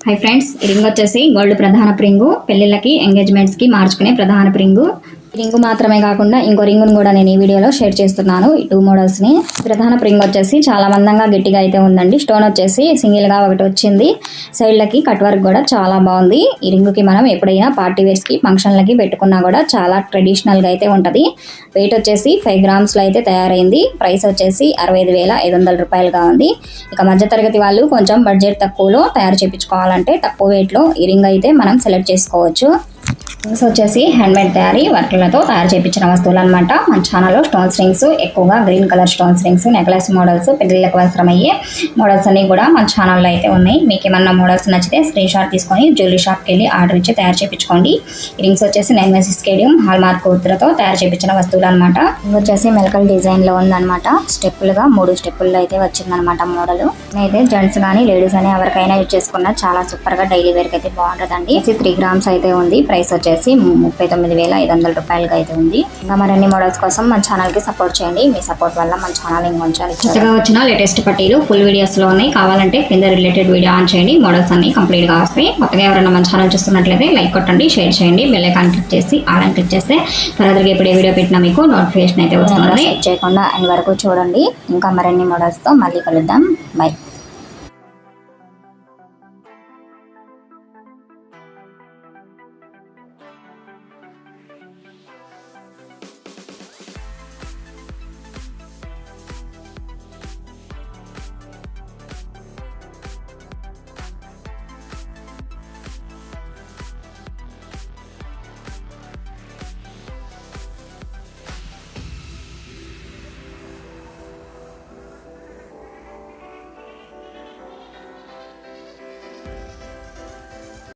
Hi friends, ఈ ring వచ్చేసి gold ప్రధాన రింగు, పెళ్లిళ్ళకి ఎంగేజ్మెంట్స్ కి మార్చుకునే ప్రధాన రింగు. రింగు మాత్రమే కాకుండా ఇంకో రింగును కూడా నేను ఈ వీడియోలో షేర్ చేస్తున్నాను. ఈ 2 మోడల్స్ ని. ప్రధాన రింగ్ వచ్చేసి చాలా మందంగా గట్టిగా అయితే ఉందండి. స్టోన్ వచ్చేసి సింగిల్ గా ఒకటి వచ్చింది. సైడ్లకి కట్ వర్క్ కూడా చాలా బాగుంది. ఈ రింగుకి మనం ఎప్పుడైనా పార్టీ వేర్స్ కి ఫంక్షన్లకి పెట్టుకున్నా కూడా చాలా ట్రెడిషనల్ గా అయితే ఉంటది. వెయిట్ వచ్చేసి 5 గ్రామ్స్ లో అయితే తయారైంది. ప్రైస్ వచ్చేసి 65,500 రూపాయలుగా ఉంది. ఇక మధ్యతరగతి వాళ్ళు కొంచెం బడ్జెట్ తక్కువలో తయారు చేయించుకోవాలంటే తక్కువ వెయిట్ లో ఈ రింగ్ అయితే మనం సెలెక్ట్ చేసుకోవచ్చు. రింగ్స్ వచ్చేసి హ్యాండ్మేడ్ తయారీ వర్క్లతో తయారు చేయించిన వస్తువులు అనమాట. మన ఛానల్లో స్టోన్స్ రింగ్స్ ఎక్కువగా green colour stones rings, necklace models, పెళ్లిళ్ళకు అవసరమయ్యే మోడల్స్ అన్ని కూడా మన ఛానల్లో అయితే ఉన్నాయి. మీకు ఏమన్నా మోడల్స్ నచ్చితే స్క్రీన్ షాట్ తీసుకొని జ్యువెలరీ షాప్కి వెళ్ళి ఆర్డర్ ఇచ్చి తయారు చేయించుకోండి. రింగ్స్ వచ్చేసి 9mm స్కేడియం హాల్మార్క్ గుర్తులతో తయారు చేయించిన వస్తువులు అనమాట. రింగ్ వచ్చేసి మెలకల్ డిజైన్ లో ఉందన్నమాట. స్టెప్పులుగా 3 స్టెప్పుల్లో అయితే వచ్చిందనమాట మోడల్. అయితే జెంట్స్ కానీ లేడీస్ అని ఎవరికైనా యూజ్ చేసుకున్నా చాలా సూపర్ గా డైలీ వేర్ కి అయితే బాగుంటుందండి. 3 గ్రామ్స్ అయితే ఉంది. ప్రైస్ వచ్చేసి 39,500 రూపాయలుగా అయితే ఉంది. ఇంకా మరిన్ని మోడల్స్ కోసం మన ఛానల్ కి సపోర్ట్ చేయండి. మీ సపోర్ట్ వల్ల మన ఛానల్ ఇంకొంచెం కొత్తగా వచ్చిన లేటెస్ట్ పట్టీలు ఫుల్ వీడియోస్ లో ఉన్నాయి. కావాలంటే కింద రిలేటెడ్ వీడియో ఆన్ చేయండి. మోడల్స్ అన్ని కంప్లీట్ గా వస్తాయి. కొత్తగా ఎవరైనా మన ఛానల్ చూస్తున్నట్లయితే లైక్ కొట్టండి, షేర్ చేయండి, బెల్ ఐకాన్ క్లిక్ చేసి ఆల్ క్లిక్ చేస్తే ఫర్దర్గా ఇప్పుడు ఏ వీడియో పెట్టినా మీకు నోటిఫికేషన్ అయితే వస్తుంది. చేయకుండా ఎండ్ వరకు చూడండి. ఇంకా మరిన్ని మోడల్స్ తో మళ్ళీ కలుద్దాం. బై.